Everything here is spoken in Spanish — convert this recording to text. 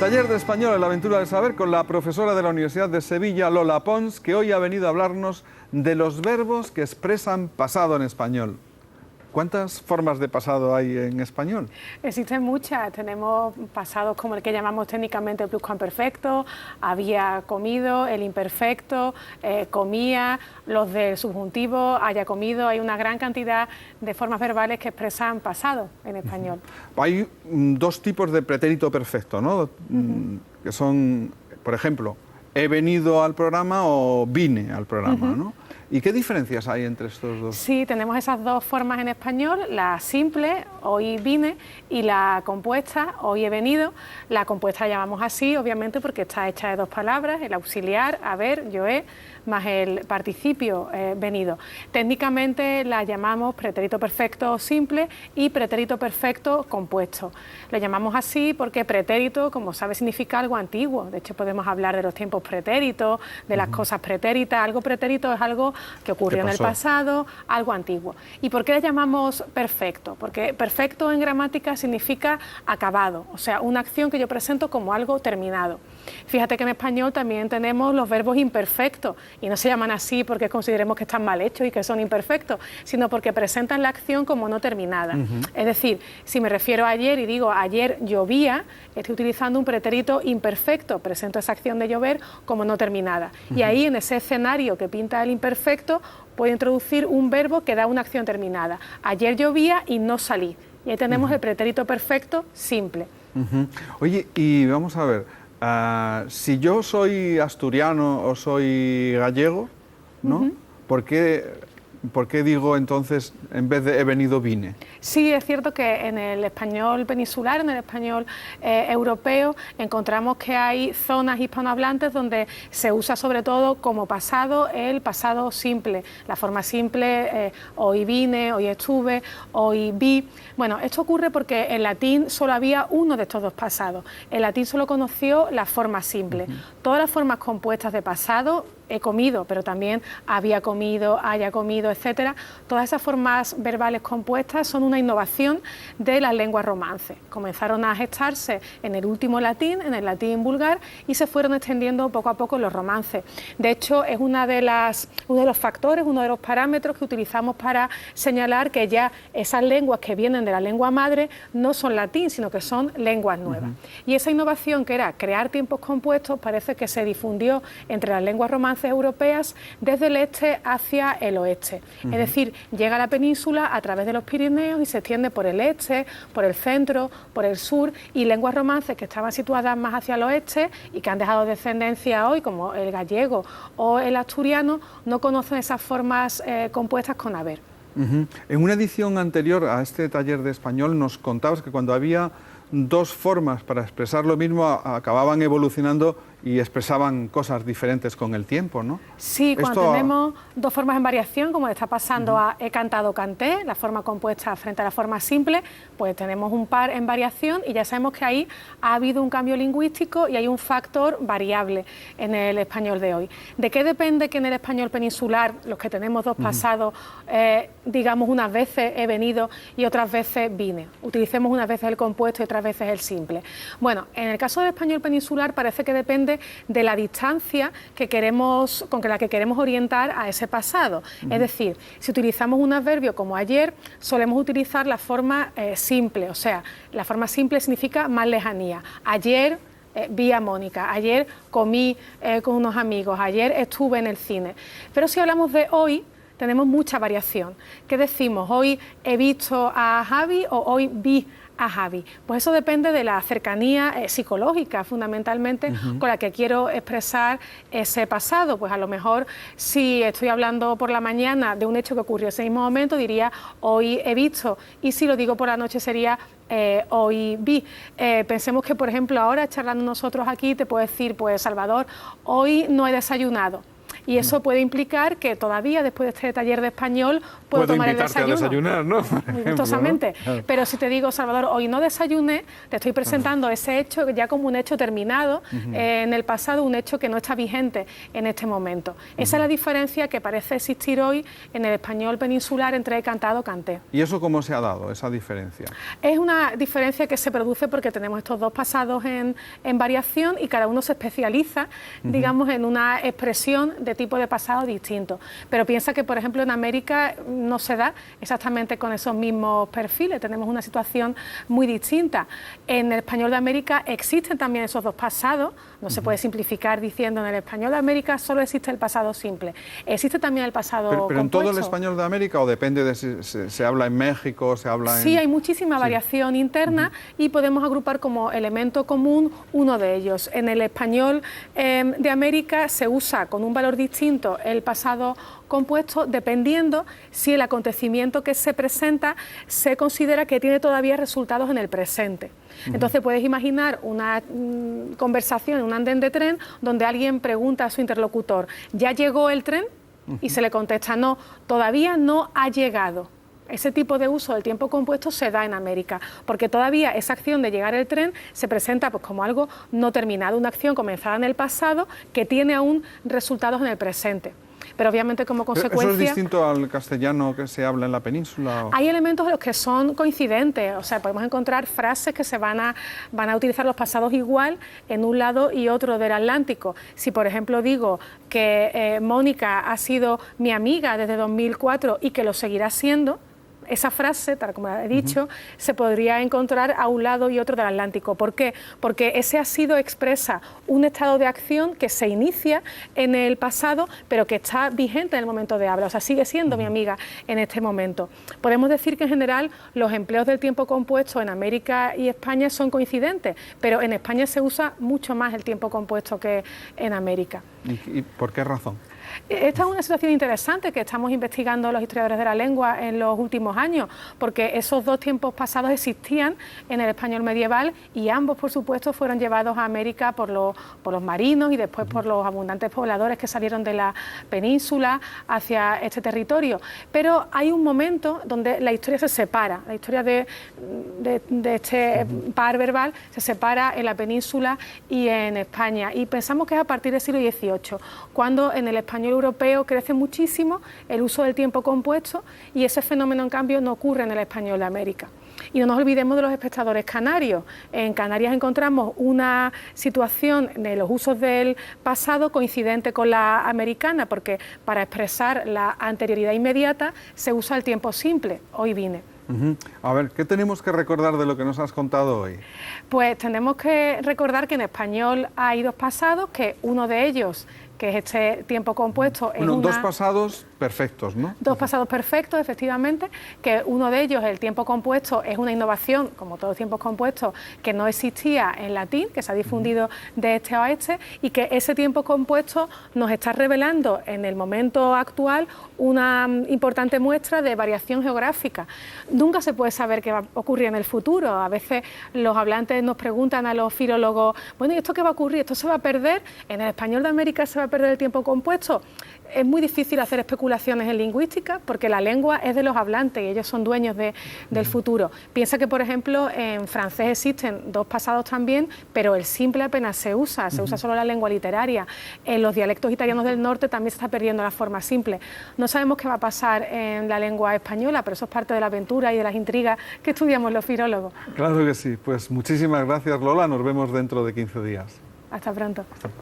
taller de español en la aventura del saber con la profesora de la Universidad de Sevilla, Lola Pons, que hoy ha venido a hablarnos de los verbos que expresan pasado en español. ¿Cuántas formas de pasado hay en español? Existen muchas. Tenemos pasados como el que llamamos técnicamente el pluscuamperfecto, había comido, el imperfecto, comía, los del subjuntivo, haya comido. Hay una gran cantidad de formas verbales que expresan pasado en español. Hay dos tipos de pretérito perfecto, ¿no? Que son, por ejemplo, he venido al programa o vine al programa, ¿no? ¿Y qué diferencias hay entre estos dos? Sí, tenemos esas dos formas en español, la simple, hoy vine, y la compuesta, hoy he venido. La compuesta la llamamos así, obviamente, porque está hecha de dos palabras, el auxiliar, haber, yo he, más el participio venido. Técnicamente la llamamos pretérito perfecto simple y pretérito perfecto compuesto. Lo llamamos así porque pretérito, como sabe, significa algo antiguo. De hecho, podemos hablar de los tiempos pretéritos, de las cosas pretéritas. Algo pretérito es algo que ocurrió en el pasado, algo antiguo. ¿Y por qué le llamamos perfecto? Porque perfecto en gramática significa acabado, o sea, una acción que yo presento como algo terminado. Fíjate que en español también tenemos los verbos imperfectos, y no se llaman así porque consideremos que están mal hechos y que son imperfectos, sino porque presentan la acción como no terminada. Es decir, si me refiero a ayer y digo ayer llovía, estoy utilizando un pretérito imperfecto, presento esa acción de llover como no terminada. Y ahí, en ese escenario que pinta el imperfecto, puedo introducir un verbo que da una acción terminada. Ayer llovía y no salí. Y ahí tenemos el pretérito perfecto simple. Oye, y vamos a ver, si yo soy asturiano o soy gallego, ¿no? ¿Por qué digo entonces, en vez de he venido, vine? Sí, es cierto que en el español peninsular, en el español europeo, encontramos que hay zonas hispanohablantes donde se usa sobre todo como pasado el pasado simple, la forma simple, hoy vine, hoy estuve, hoy vi. Bueno, esto ocurre porque en latín solo había uno de estos dos pasados. El latín solo conoció la forma simple. Todas las formas compuestas de pasado, he comido, pero también había comido, haya comido, etcétera. Todas esas formas verbales compuestas son una innovación de las lenguas romances. Comenzaron a gestarse en el último latín, en el latín vulgar, y se fueron extendiendo poco a poco en los romances. De hecho, es uno de los factores, uno de los parámetros que utilizamos para señalar que ya esas lenguas que vienen de la lengua madre no son latín, sino que son lenguas nuevas. Y esa innovación, que era crear tiempos compuestos, parece que se difundió entre las lenguas romances europeas desde el este hacia el oeste. Es decir, llega a la península a través de los Pirineos y se extiende por el este, por el centro, por el sur, y lenguas romances que estaban situadas más hacia el oeste y que han dejado descendencia hoy, como el gallego o el asturiano, no conocen esas formas compuestas con haber. En una edición anterior a este taller de español nos contabas que cuando había dos formas para expresar lo mismo acababan evolucionando y expresaban cosas diferentes con el tiempo, ¿no? Sí, cuando tenemos dos formas en variación, como le está pasando a he cantado, canté, la forma compuesta frente a la forma simple, pues tenemos un par en variación y ya sabemos que ahí ha habido un cambio lingüístico y hay un factor variable en el español de hoy. ¿De qué depende que en el español peninsular, los que tenemos dos pasados, digamos unas veces he venido y otras veces vine? Utilicemos unas veces el compuesto y otras veces el simple. Bueno, en el caso del español peninsular parece que depende de la distancia que queremos, con la que queremos orientar a ese pasado. Es decir, si utilizamos un adverbio como ayer, solemos utilizar la forma simple, o sea, la forma simple significa más lejanía. Ayer vi a Mónica, ayer comí con unos amigos, ayer estuve en el cine. Pero si hablamos de hoy, tenemos mucha variación. ¿Qué decimos? ¿Hoy he visto a Javi o hoy vi a Javi? Pues eso depende de la cercanía psicológica, fundamentalmente, con la que quiero expresar ese pasado. Pues a lo mejor, si estoy hablando por la mañana de un hecho que ocurrió ese mismo momento, diría hoy he visto, y si lo digo por la noche sería hoy vi. Pensemos que, por ejemplo, ahora charlando nosotros aquí, te puedo decir, pues Salvador, hoy no he desayunado. Y eso puede implicar que todavía después de este taller de español puedo tomar el desayuno. A desayunar, ¿no? Muy gustosamente. ¿No? Claro. Pero si te digo, Salvador, hoy no desayuné, te estoy presentando ese hecho ya como un hecho terminado en el pasado, un hecho que no está vigente en este momento. Esa es la diferencia que parece existir hoy en el español peninsular entre he cantado, canté. ¿Y eso cómo se ha dado, esa diferencia? Es una diferencia que se produce porque tenemos estos dos pasados en variación y cada uno se especializa, digamos, en una expresión de tipo de pasado distinto. Pero piensa que, por ejemplo, en América no se da exactamente con esos mismos perfiles, tenemos una situación muy distinta. En el español de América existen también esos dos pasados, no se puede simplificar diciendo en el español de América solo existe el pasado simple, existe también el pasado ¿Pero en compuesto. todo el español de América o depende de si se habla en México, se habla en...? Sí, hay muchísima variación interna y podemos agrupar como elemento común uno de ellos. En el español de América se usa con un valor distinto el pasado compuesto dependiendo si el acontecimiento que se presenta se considera que tiene todavía resultados en el presente. Entonces puedes imaginar una conversación en un andén de tren donde alguien pregunta a su interlocutor, ¿ya llegó el tren? Y se le contesta, no, todavía no ha llegado. Ese tipo de uso del tiempo compuesto se da en América, porque todavía esa acción de llegar el tren se presenta pues, como algo no terminado, una acción comenzada en el pasado que tiene aún resultados en el presente. Pero obviamente como consecuencia... ¿Eso es distinto al castellano que se habla en la península? Hay elementos de los que son coincidentes, o sea, podemos encontrar frases que se van a utilizar los pasados igual en un lado y otro del Atlántico. Si, por ejemplo, digo que Mónica ha sido mi amiga desde 2004 y que lo seguirá siendo, esa frase, tal como he dicho, se podría encontrar a un lado y otro del Atlántico. ¿Por qué? Porque ese ha sido expresa un estado de acción que se inicia en el pasado, pero que está vigente en el momento de habla. O sea, sigue siendo mi amiga en este momento. Podemos decir que en general los empleos del tiempo compuesto en América y España son coincidentes, pero en España se usa mucho más el tiempo compuesto que en América. ¿Y por qué razón? Esta es una situación interesante que estamos investigando los historiadores de la lengua en los últimos años, porque esos dos tiempos pasados existían en el español medieval y ambos, por supuesto, fueron llevados a América por los marinos y después por los abundantes pobladores que salieron de la península hacia este territorio. Pero hay un momento donde la historia se separa, la historia de este par verbal se separa en la península y en España, y pensamos que es a partir del siglo XVIII, cuando en el español europeo crece muchísimo el uso del tiempo compuesto y ese fenómeno en cambio no ocurre en el español de América. Y no nos olvidemos de los espectadores canarios. En Canarias encontramos una situación de los usos del pasado coincidente con la americana, porque para expresar la anterioridad inmediata se usa el tiempo simple, hoy vine. A ver, ¿qué tenemos que recordar de lo que nos has contado hoy? Pues tenemos que recordar que en español hay dos pasados, que uno de ellos, que es este tiempo compuesto... Dos pasados perfectos, ¿no? Dos pasados perfectos, efectivamente, que uno de ellos, el tiempo compuesto, es una innovación, como todos los tiempos compuestos, que no existía en latín, que se ha difundido de este a oeste, y que ese tiempo compuesto nos está revelando en el momento actual una importante muestra de variación geográfica. Nunca se puede saber qué va a ocurrir en el futuro. A veces los hablantes nos preguntan a los filólogos, bueno, ¿y esto qué va a ocurrir? ¿Esto se va a perder? ¿En el español de América se va a perder el tiempo compuesto? Es muy difícil hacer especulaciones en lingüística porque la lengua es de los hablantes y ellos son dueños del futuro. Piensa que, por ejemplo, en francés existen dos pasados también, pero el simple apenas se usa solo la lengua literaria. En los dialectos italianos del norte también se está perdiendo la forma simple. No sabemos qué va a pasar en la lengua española, pero eso es parte de la aventura y de las intrigas que estudiamos los filólogos. Claro que sí. Pues muchísimas gracias, Lola. Nos vemos dentro de 15 días. Hasta pronto.